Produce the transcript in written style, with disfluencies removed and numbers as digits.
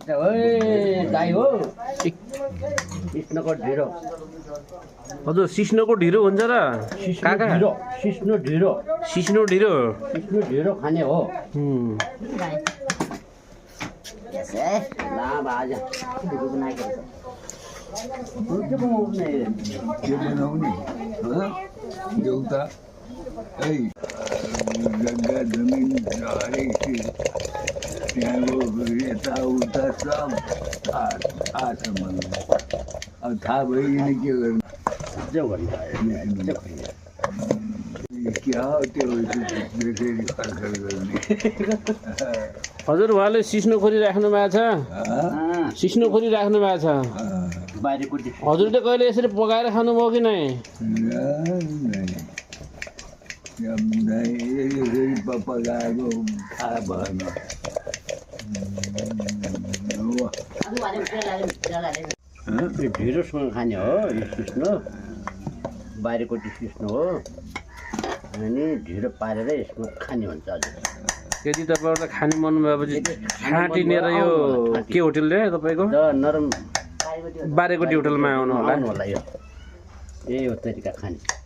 दाइ हो सिस्नोको ढिँडो हजुर सिस्नोको ढिँडो हुन्छ र काका सिस्नो ढिँडो सिस्नो ढिँडो सिस्नो ढिँडो खाने हो ला बाजा के बनाउने देउता गङ्गा जमिन झरेको त्यहाँको यताउता सब थाहा छ मलाई अब थाहा भइकन के गर्नु क्या हो त्यो त्यसरी खर्खर गर्ने हजुर उहाँले सिस्नो खोरी राख्नु भएको छ सिस्नो खोरी राख्नु भएको छ हजुरले कहिले यसरी पकाएर खानुभयो कि नै यसरी पकाएको थाहा भएन ढिँडोसँग खाने हो यो सिस्नो बारीकोटी सिस्नो हो अनि ढिँडो पारेर यसमा खाने हुन्छ हजुर यदि तपाईँहरूलाई खाने मन भएपछि छाँटिनेर यो के होटल रे तपाईँको नरम बारेकोटी होटलमा आउनु होला यो यही हो तरिका खाने